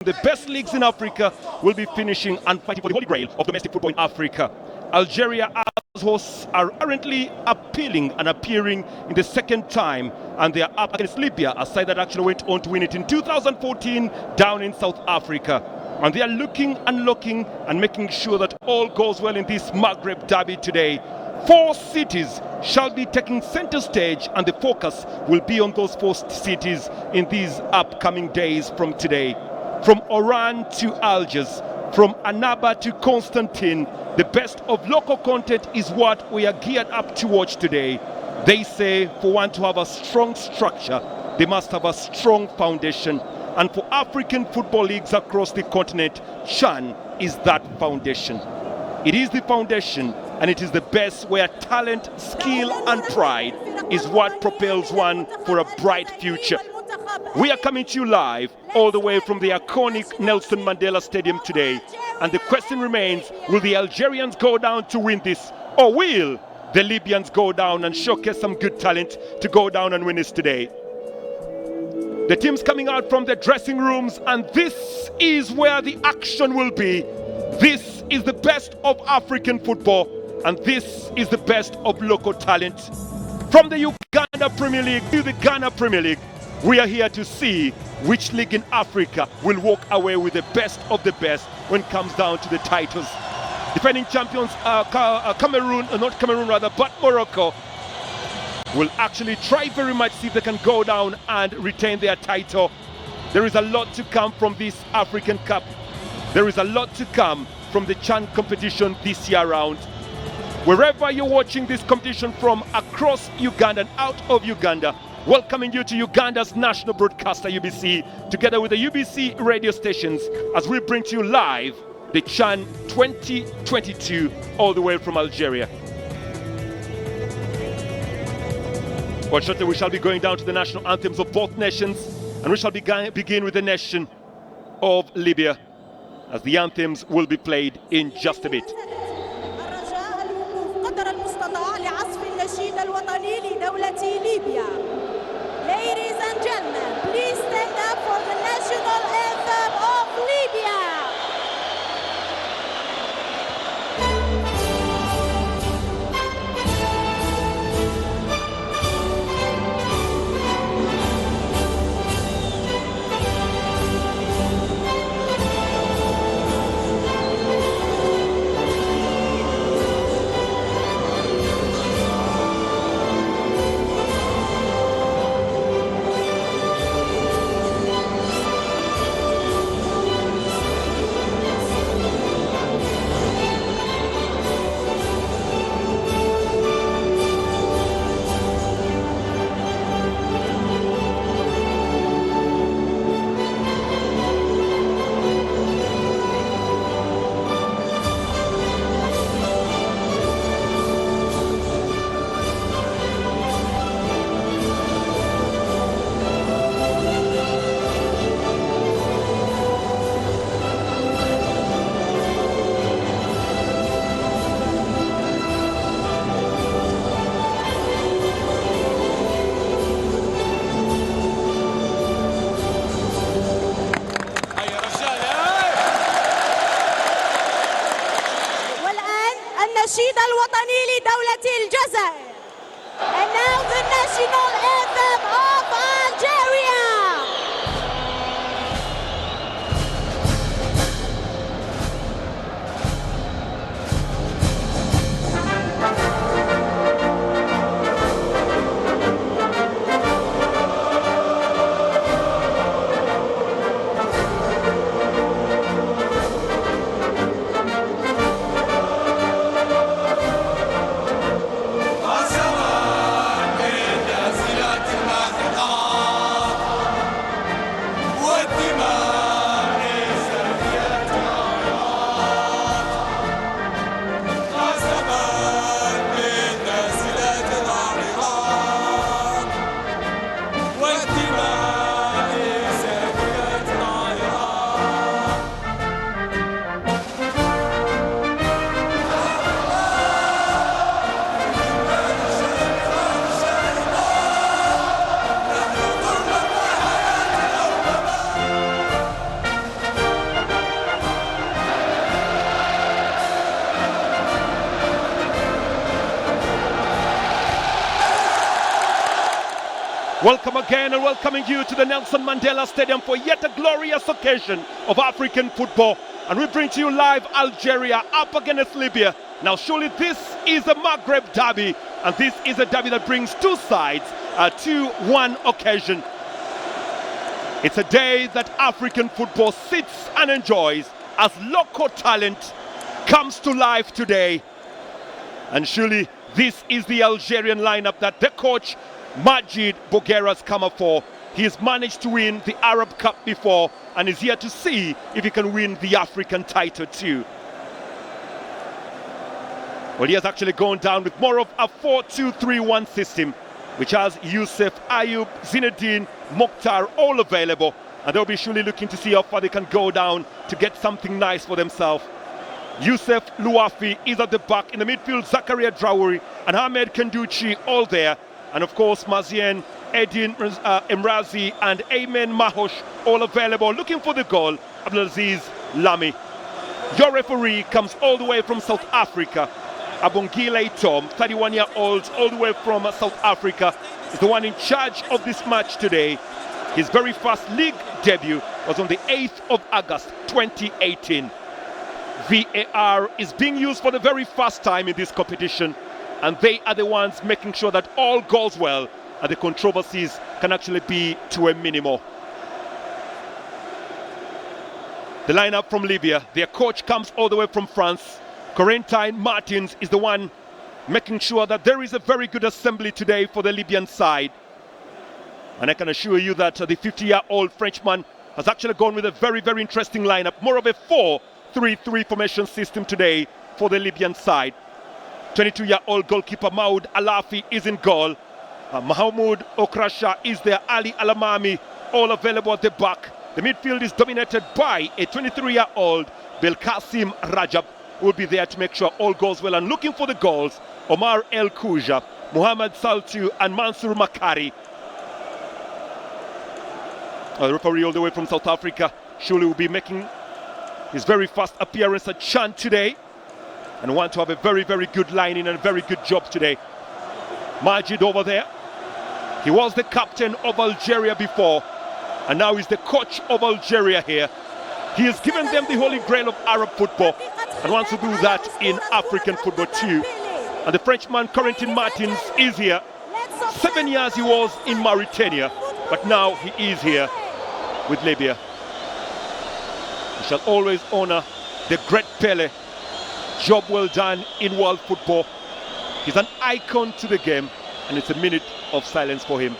the best leagues in Africa will be finishing and fighting for the holy grail of domestic football in Africa. Algeria as hosts are currently appealing and appearing in the second time, and they are up against Libya, a side that actually went on to win it in 2014 down in South Africa. And they are looking and making sure that all goes well in this Maghreb derby today. 4 cities shall be taking center stage, and the focus will be on those 4 cities in these upcoming days from today. From Oran to Algiers, from Annaba to Constantine, the best of local content is what we are geared up to watch today. They say for one to have a strong structure, they must have a strong foundation. And for African football leagues across the continent, CHAN is that foundation. It is the foundation, and it is the best where talent, skill and pride is what propels one for a bright future. We are coming to you live all the way from the iconic Nelson Mandela Stadium today. And the question remains, will the Algerians go down to win this, or will the Libyans go down and showcase some good talent to go down and win this today? The teams coming out from the dressing rooms, and this is where the action will be. This is the best of African football, and this is the best of local talent. From the Uganda Premier League to the Ghana Premier League, we are here to see which league in Africa will walk away with the best of the best when it comes down to the titles. Defending champions Cameroon, not Cameroon rather, but Morocco will actually try very much to see if they can go down and retain their title. There is a lot to come from this African Cup. There is a lot to come from the CHAN competition this year round. Wherever you're watching this competition from across Uganda and out of Uganda, welcoming you to Uganda's national broadcaster UBC, together with the UBC radio stations, as we bring to you live the CHAN 2022 all the way from Algeria. Well, shortly we shall be going down to the national anthems of both nations, and we shall begin with the nation of Libya, as the anthems will be played in just a bit. Ladies and gentlemen, please stand up for the national anthem of Libya. Welcome again and welcoming you to the Nelson Mandela Stadium for yet a glorious occasion of African football. And we bring to you live Algeria up against Libya. Now surely this is a Maghreb derby, and this is a derby that brings two sides to one occasion. It's a day that African football sits and enjoys as local talent comes to life today. And surely this is the Algerian lineup that the coach Majid Bougheira's come up for. He has managed to win the Arab Cup before and is here to see if he can win the African title too. Well, he has actually gone down with more of a 4-2-3-1 system, which has Youssef, Ayoub, Zinedine, Mokhtar all available, and they'll be surely looking to see how far they can go down to get something nice for themselves. Youssef Louafi is at the back. In the midfield, Zakaria Traoré and Ahmed Kanduchi all there. And of course, Mazien, Edin Emrazi and Ayman Mahosh all available. Looking for the goal, Abdelaziz Lamy. Your referee comes all the way from South Africa. Abongile Tom, 31-year-old, all the way from South Africa, is the one in charge of this match today. His very first league debut was on the 8th of August 2018. VAR is being used for the very first time in this competition, and they are the ones making sure that all goes well and the controversies can actually be to a minimum. The lineup from Libya, their coach comes all the way from France. Corentin Martins is the one making sure that there is a very good assembly today for the Libyan side. And I can assure you that the 50-year-old Frenchman has actually gone with a very, very interesting lineup. More of a 4-3-3 formation system today for the Libyan side. 22-year-old goalkeeper Maud Alafi is in goal. Mahmoud Okrasha is there. Ali Alamami all available at the back. The midfield is dominated by a 23-year-old Belkasim Rajab, who will be there to make sure all goes well. And looking for the goals, Omar El Kouja, Muhammad Saltu and Mansour Makari. The referee all the way from South Africa surely will be making his very first appearance at Chan today, and want to have a very, very good line in and a very good job today. Majid over there. He was the captain of Algeria before, and now he's the coach of Algeria here. He has given them the holy grail of Arab football and wants to do that in African football too. And the Frenchman Corentin Martins is here. 7 years he was in Mauritania, but now he is here with Libya. We shall always honor the great Pele. Job well done in world football. He's an icon to the game, and it's a minute of silence for him.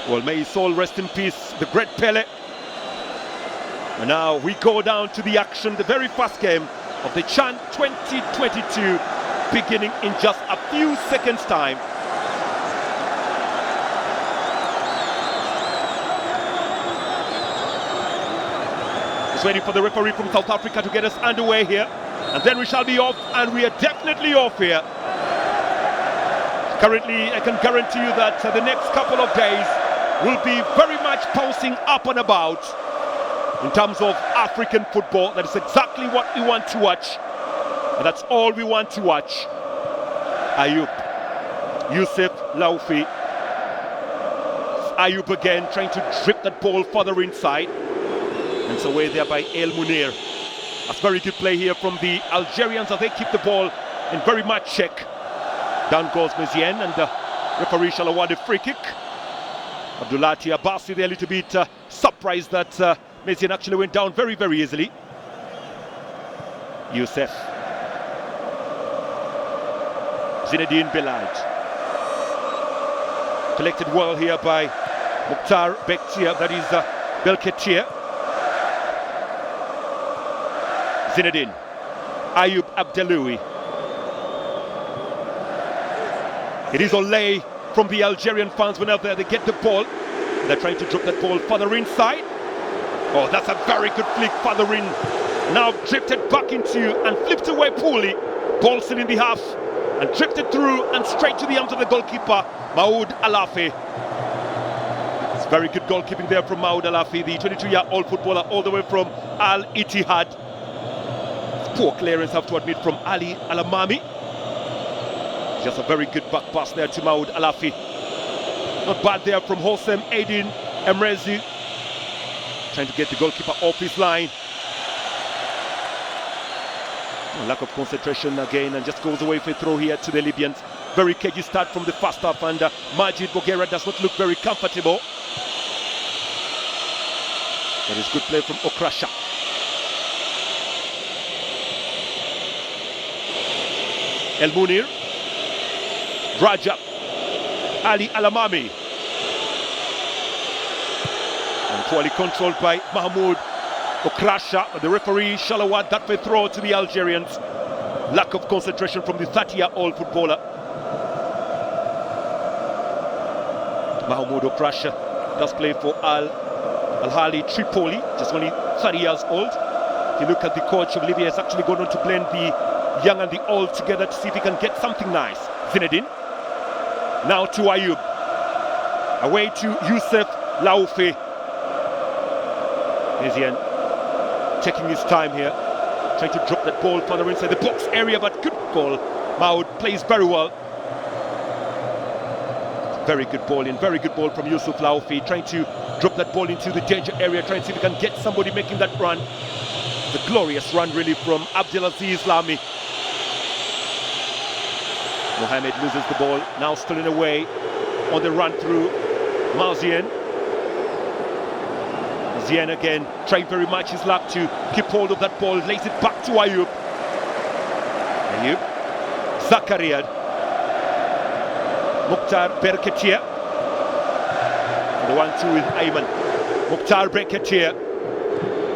Well, may his soul rest in peace, the great Pele. And now we go down to the action, the very first game of the Chan 2022, beginning in just a few seconds' time. Just waiting for the referee from South Africa to get us underway here. And then we shall be off, and we are definitely off here. Currently, I can guarantee you that the next couple of days will be very much pouncing up and about in terms of African football. That is exactly what we want to watch, and that's all we want to watch. Ayoub, Youssef Louafi, Ayoub again trying to drip that ball further inside, and it's away there by El Munir. That's very good play here from the Algerians as they keep the ball in very much check. Down goes Mazien, and the referee shall award a free kick. Abdulati Abbasi there a little bit surprised that Mazien actually went down very, very easily. Youssef. Zinedine Belhadj. Collected well here by Mokhtar Bektia, that is Belketia. Zinedine. Ayoub Abdeloui. It is Olay from the Algerian fans whenever they get the ball. They're trying to drop that ball further inside. Oh, that's a very good flick further in. Now drifted back into and flipped away poorly Ball still in the half and drifted through and straight to the arms of the goalkeeper, Maoud Alafi. It's very good goalkeeping there from Maoud Alafi, the 22-year-old footballer, all the way from Al Ittihad. Poor clearance, have to admit, from Ali Alamami. Just a very good back pass there to Maoud Alafi. Not bad there from Hosem Aidin Emrezi, trying to get the goalkeeper off his line. Lack of concentration again, and just goes away for a throw here to the Libyans. Very cagey start from the first half, and Majid Boghera does not look very comfortable. That is good play from Okrasha. El Munir, Rajab, Ali Alamami, and poorly controlled by Mahmoud Okrasha, but the referee shall award that for a throw to the Algerians. Lack of concentration from the 30-year-old footballer. Mahmoud Okrasha does play for Al-Ahli Tripoli, just only 30 years old. If you look at the coach of Libya, has actually gone on to blend the young and the old together to see if he can get something nice. Zinedine, now to Ayub, away to Youssef Laoufi. Ezian taking his time here, trying to drop that ball further inside the box area, but good ball. Maoud plays very well. Very good ball in, very good ball from Yusuf Laoufi, trying to drop that ball into the danger area, trying to see if he can get somebody making that run. The glorious run really from Abdelaziz Lami. Mohamed loses the ball, now stolen away on the run through Malzien. Zien again, trying very much his luck to keep hold of that ball, lays it back to Ayub. Ayub, Zakaria, Mukhtar Berketia. The 1-2 with Ayman. Mukhtar Berketia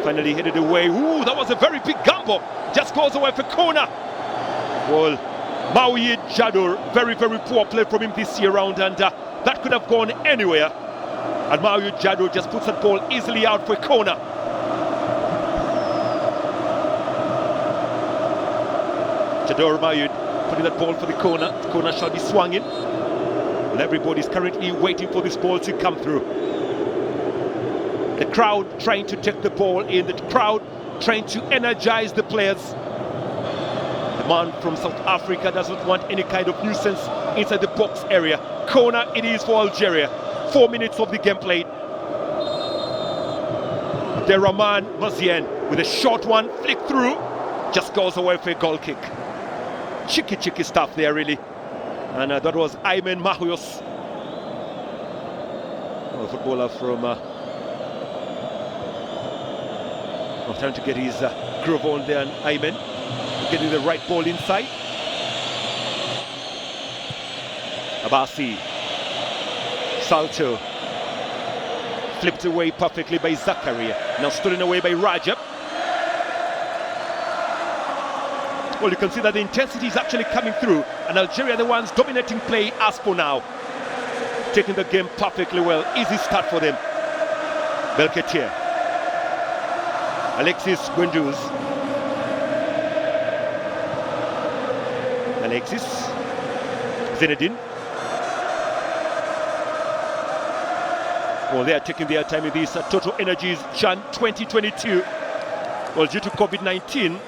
finally headed away. Ooh, that was a very big gamble. Just goes away for corner. Well, Maouyid Jadour, very, very poor play from him this year round, and that could have gone anywhere. And Maouyid Jadour just puts that ball easily out for a corner. Jadour Maouyid putting that ball for the corner. The corner shall be swung in. And everybody's currently waiting for this ball to come through. The crowd trying to take the ball in. The crowd trying to energize the players. The man from South Africa doesn't want any kind of nuisance inside the box area. Corner it is for Algeria. 4 minutes of the game played. Deraman Mazien with a short one, flick through, just goes away for a goal kick. Cheeky stuff there really. And that was Ayman Mahous, a footballer from trying to get his groove on there, and Ayman getting the right ball inside. Abasi, Salto, flipped away perfectly by Zakaria, now stolen away by Rajab. Well, you can see that the intensity is actually coming through, and Algeria are the ones dominating play as for now. Taking the game perfectly well, easy start for them. Belketier, Alexis Guendouzi, Alexis, Zinedine. Well, they are taking their time in this Total Energies Chan 2022. Well, due to COVID-19,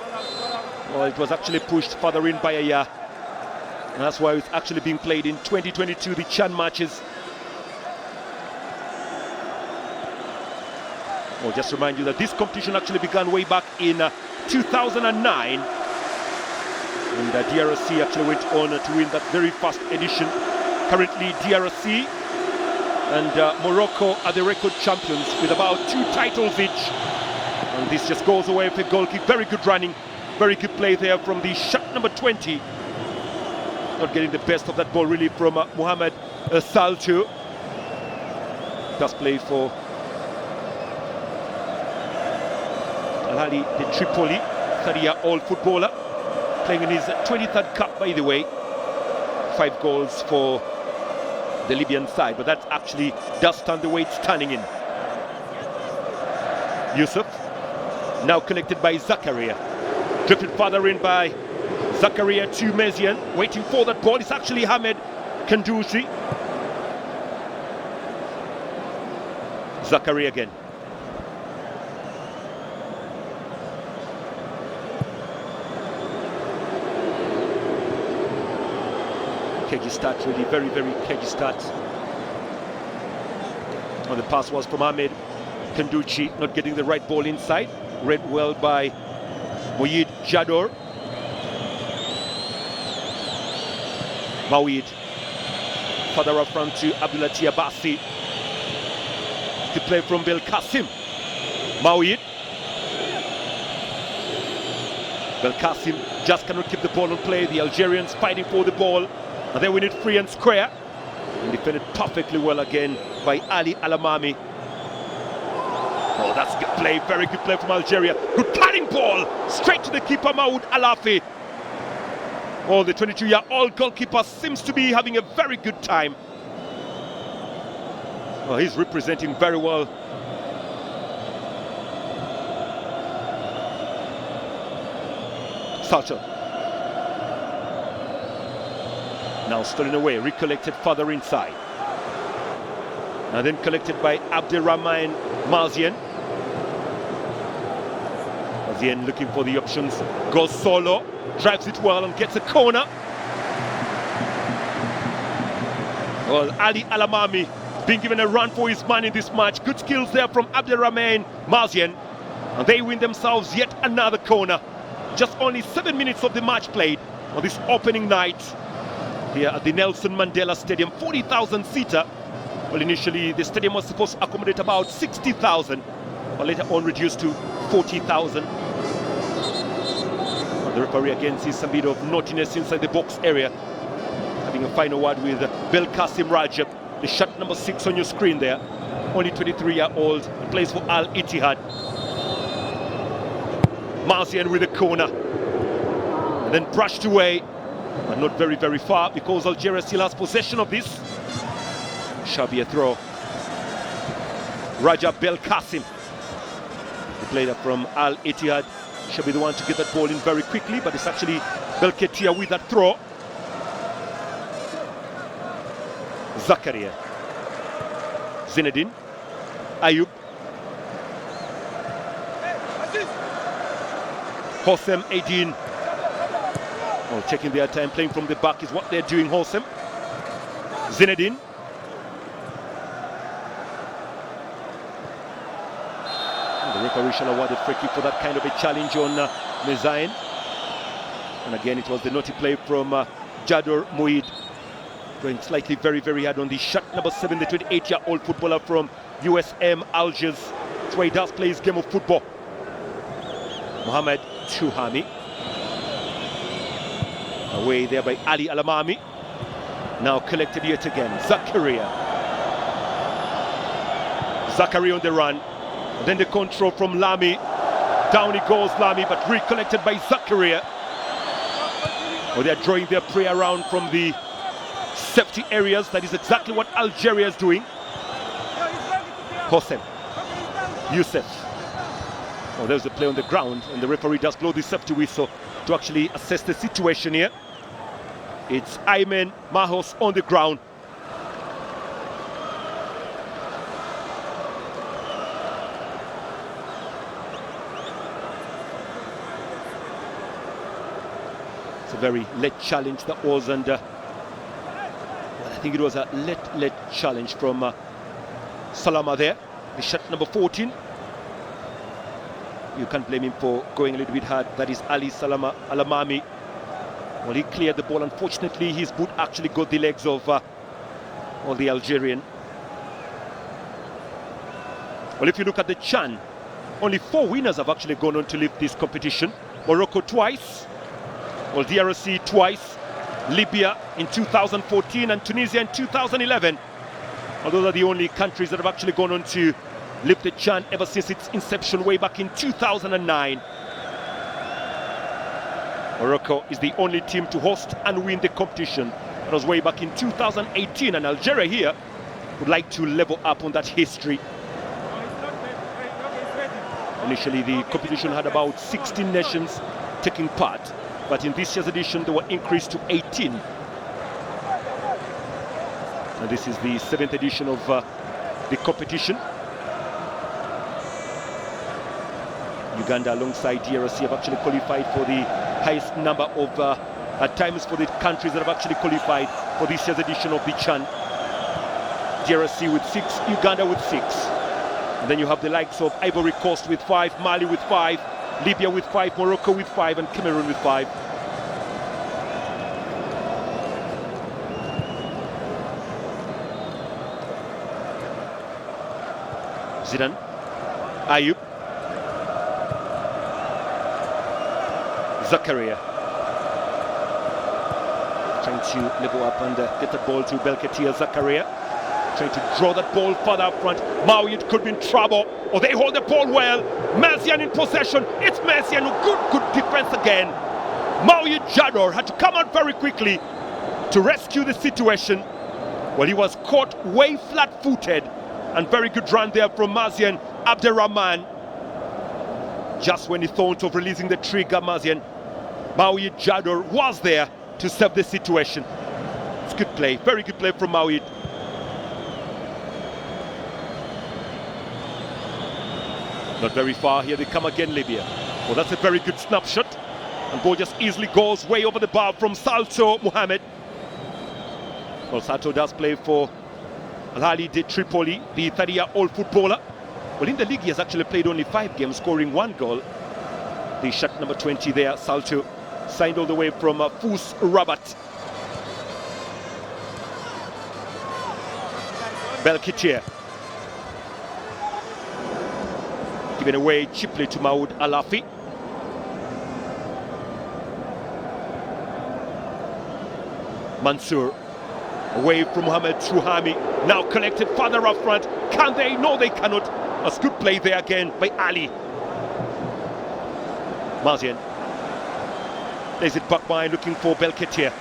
well, it was actually pushed further in by a year. And that's why it's actually being played in 2022, the Chan matches. Well, just remind you that this competition actually began way back in 2009. And DRC actually went on to win that very first edition. Currently, DRC and Morocco are the record champions with about 2 titles each. And this just goes away for a goal kick. Very good running, very good play there from the shot number 20. Not getting the best of that ball really from Mohamed Salto. Does play for Al-Ahli de Tripoli, 30-year-old footballer, playing in his 23rd cap, by the way. 5 goals for the Libyan side, but that actually does stand the way it's standing in. Yusuf, now collected by Zakaria, drifted further in by Zakaria to Mezian, waiting for that ball. It's actually Hamed Kandusi. Zakaria again. Cagey start, really very, very cagey start. And the pass was from Ahmed Kanduchi, not getting the right ball inside. Read well by Moyid Jador. Mawid. Further up front to Abdulati Abasi. To play from Bel Qasim. Mawid. Bel Qasim just cannot keep the ball on play. The Algerians fighting for the ball. And they win it free and square. And defended perfectly well again by Ali Alamami. Oh, that's good play, very good play from Algeria. Good cutting ball, straight to the keeper, Maoud Alafi. Oh, the 22-year-old goalkeeper seems to be having a very good time. Oh, he's representing very well. Salter. Now stolen away, recollected further inside. And then collected by Abderrahmane Mazian. Mazian looking for the options, goes solo, drives it well and gets a corner. Well, Ali Alamami being given a run for his man in this match. Good skills there from Abderrahmane Mazian. And they win themselves yet another corner. Just only 7 minutes of the match played on this opening night here at the Nelson Mandela Stadium, 40,000-seater. Well, initially the stadium was supposed to accommodate about 60,000, but later on reduced to 40,000. The referee again sees some bit of naughtiness inside the box area, having a final word with Bel Qasim Rajab, the shot number 6 on your screen there. Only 23-year-old, plays for Al Ittihad. Mazian with a corner, and then brushed away, but not very, very far because Algeria still has possession of this. Shall be a throw. Rajab Bel Qasim, the player from Al Ittihad, shall be the one to get that ball in very quickly, but it's actually Belketia with that throw. Zakaria. Zinedine. Ayub. Hossem Aidin. Oh, taking their time, playing from the back is what they're doing, Hossem. Zinedine. The referee shall award a free kick for that kind of a challenge on Mezain. And again, it was the naughty play from Jador Moid, going slightly very, very hard on the shot number 7, the 28-year-old footballer from USM Algiers. That's where he does play his game of football. Mohamed Chouhami. Away there by Ali Alamami. Now collected yet again. Zakaria. Zakaria on the run. And then the control from Lamy. Down he goes, Lamy, but recollected by Zakaria. Oh, they're drawing their prey around from the safety areas. That is exactly what Algeria is doing. Hossem. Youssef. Oh, there's a play on the ground, and the referee does blow the safety whistle to actually assess the situation here. It's Ayman Mahos on the ground. It's a very late challenge that was, and well, I think it was a late challenge from Salama there, the shot number 14. You can't blame him for going a little bit hard. That is Ali Salama Alamami. Well, he cleared the ball. Unfortunately, his boot actually got the legs of the Algerian. Well, if you look at the CHAN, only 4 winners have actually gone on to lift this competition. Morocco twice, well, DRC twice, Libya in 2014 and Tunisia in 2011. Well, those are the only countries that have actually gone on to lift the CHAN ever since its inception way back in 2009. Morocco is the only team to host and win the competition. That was way back in 2018, and Algeria here would like to level up on that history. Initially, the competition had about 16 nations taking part. but in this year's edition they were increased to 18. And this is the 7th edition of the competition. Uganda alongside DRC have actually qualified for the highest number of times for the countries that have actually qualified for this year's edition of the CHAN. DRC with 6, Uganda with 6. And then you have the likes of Ivory Coast with 5, Mali with 5, Libya with 5, Morocco with 5, and Cameroon with 5. Zidane, Ayub, Zakaria, trying to level up and get the ball to Belketia. Zakaria trying to draw that ball further up front. Maoid could be in trouble, or they hold the ball well. Mazian in possession. It's Mazian. Good defense again. Maoid Jador had to come out very quickly to rescue the situation. Well, he was caught way flat-footed, and very good run there from Mazian Abderrahman. Just when he thought of releasing the trigger, Maoid Jador was there to save the situation. It's good play, very good play from Maoid. Not very far, here they come again, Libya. Well, that's a very good snapshot. And ball just easily goes way over the bar from Salto Mohamed. Well, Salto does play for Al Ahly de Tripoli, the 30-year-old footballer. Well, in the league, he has actually played only 5 games, scoring 1 goal. The shot number 20 there, Salto, signed all the way from Fous Rabat. Belketia. Given away cheaply to Maoud Alafi. Mansour. Away from Mohamed Chouhami. Now collected further up front. Can they? No, they cannot. A good play there again by Ali. Mazian. There's it back by looking for Belketia.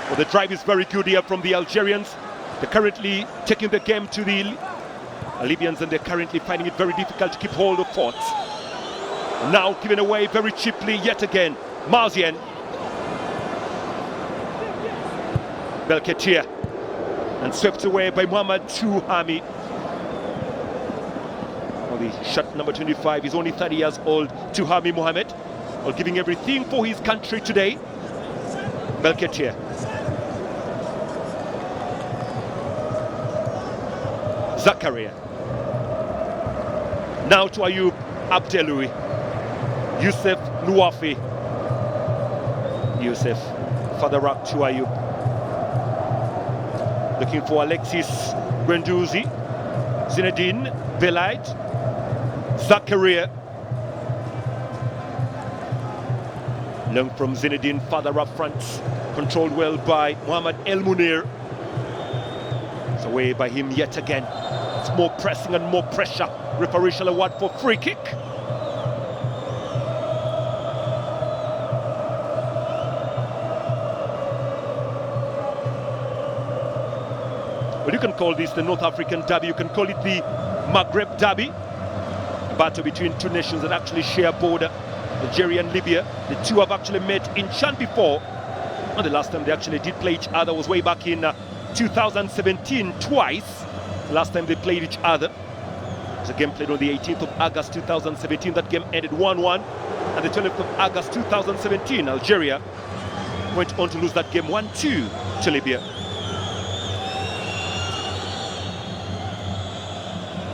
Well, the drive is very good here from the Algerians. They're currently taking the game to the Libyans, and they're currently finding it very difficult to keep hold of forts. Now given away very cheaply yet again. Mazian. Belketia. And swept away by Mohamed Chouhami. Well, the shot number 25 is only 30 years old. Chouhami Mohamed. Well, giving everything for his country today. Belketia. Zakaria. Now to Ayub Abdeloui. Youssef Nouafi. Youssef. Further up to Ayub. Looking for Alexis Guendouzi. Zinedine Belaid. Zakaria. Long from Zinedine, further up front. Controlled well by Mohamed El Munir. It's away by him yet again. It's more pressing and more pressure. Referee shall award for free kick. Well, you can call this the North African derby. You can call it the Maghreb derby. A battle between two nations that actually share a border. Algeria and Libya. The two have actually met in CHAN before. And the last time they actually did play each other was way back in 2017, twice. The last time they played each other. It was a game played on the 18th of August 2017. That game ended 1-1. And the 12th of August 2017, Algeria went on to lose that game 1-2 to Libya.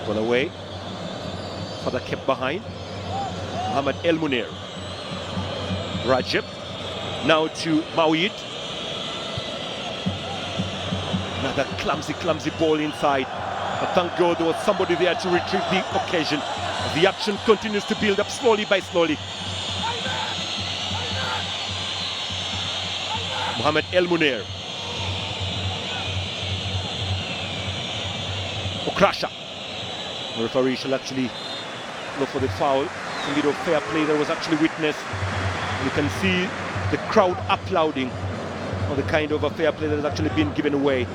Well away. Further kept behind. Mohamed El Munir. Rajab. Now to Maoid. Another clumsy ball inside. But thank God there was somebody there to retrieve the occasion. As the action continues to build up slowly by slowly. Mohamed El Munir. Okrasha. The referee shall actually look for the foul. It's a bit of fair play that was actually witnessed. You can see the crowd applauding on the kind of a fair play that has actually been given away.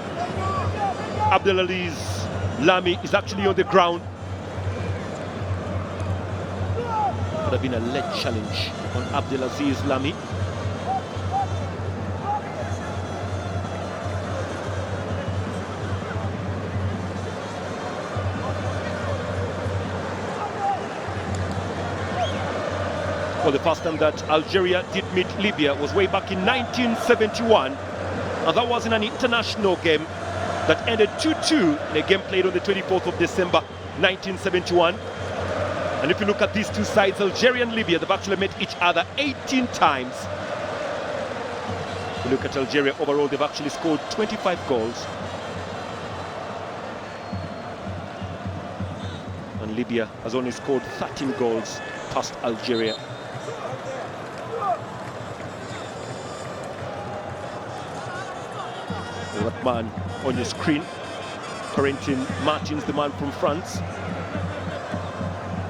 Abdelaziz Lamy is actually on the ground. Could have been a lead challenge. on Abdelaziz Lamy. Well, the first time that Algeria did meet Libya was way back in 1971, and that was in an international game that ended 2-2 in a game played on the 24th of December 1971. And if you look at these two sides, Algeria and Libya, they've actually met each other 18 times. If you look at Algeria overall, they've actually scored 25 goals. And Libya has only scored 13 goals past Algeria. That man on your screen, Corentin Martins, the man from France,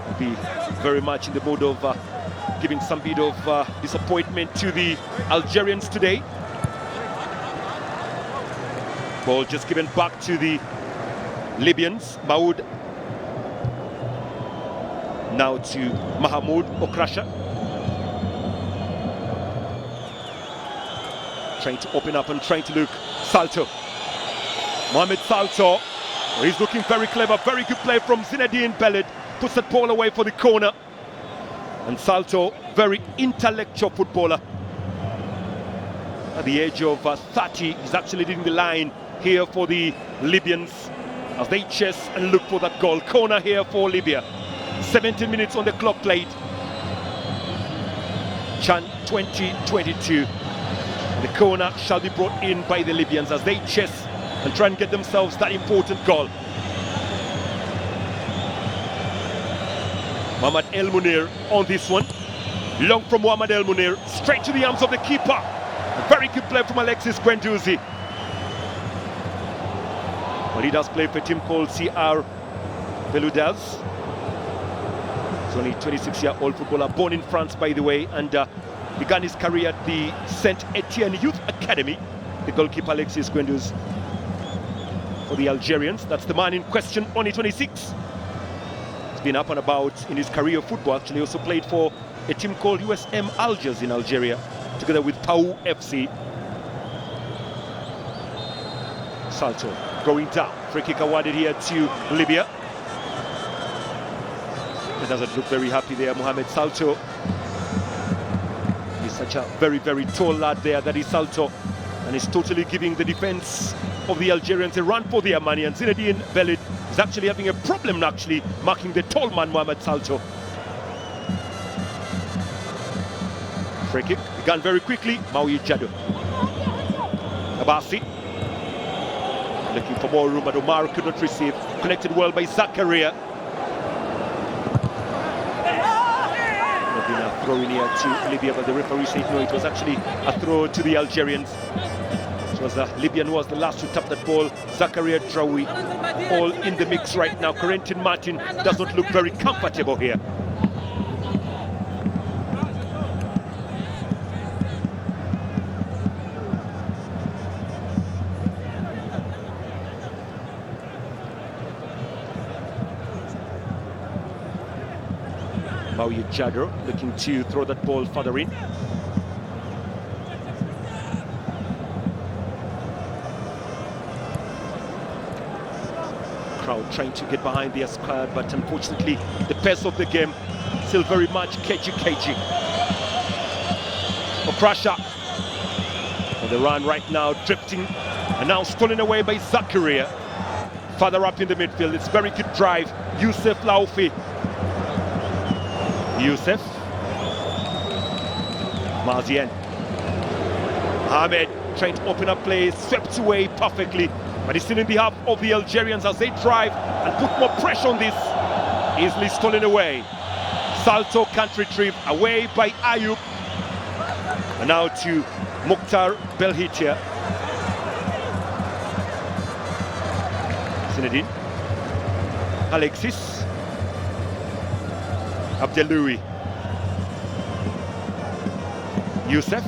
will be very much in the mood of giving some bit of disappointment to the Algerians today. Ball just given back to the Libyans. Maoud now to Mahamoud Okrasha, trying to open up and trying to look. Salto, Mohamed Salto, he's looking very clever, very good play from Zinedine Belid, puts that ball away for the corner. And Salto, very intellectual footballer. At the age of 30, he's actually leading the line here for the Libyans as they chase and look for that goal. Corner here for Libya. 17 minutes on the clock played. Chan 2022. The corner shall be brought in by the Libyans as they chase and try and get themselves that important goal. Mohamed El Munir on this one. Long from Mohamed El Munir, straight to the arms of the keeper. A very good play from Alexis Guendouzi. But he does play for a team called CR Belouizdad. He's only 26-year-old footballer, born in France, by the way, and began his career at the Saint Etienne Youth Academy. The goalkeeper Alexis Guendouzi for the Algerians. That's the man in question, only 26. He's been up and about in his career of football. Actually, he also played for a team called USM Algiers in Algeria, together with Pau FC. Salto going down. Free kick awarded here to Libya. He doesn't look very happy there, Mohamed Salto. He's such a very, very tall lad there, that is Salto. And he's totally giving the defense of the Algerians a run for their money. And Zinedine Belid is actually having a problem marking the tall man, Mohamed Salto. Free kick began very quickly. Maui Jado. Abassi looking for more room, but Omar could not receive. Connected well by Zakaria. Been a throw in here to Libya, but the referee said no, it was actually a throw to the Algerians. It was Libyan who was the last to tap that ball. Zakaria Traoui all in the mix right now. Corentin Martin does not look very comfortable here. Maui Jadro looking to throw that ball further in. Crowd trying to get behind their squad, but unfortunately the pace of the game still very much cagey. Okrasha on the run right now, drifting, and now stolen away by Zakaria. Further up in the midfield, it's very good drive. Youssef Laoufi. Youssef. Mazien. Ahmed trying to open up play, swept away perfectly, but it's still in behalf of the Algerians as they drive and put more pressure on this. Easily stolen away. Salto can't retrieve, away by Ayoub. And now to Mokhtar Belhitia. Zinedine. Alexis. Abdeloui. Youssef.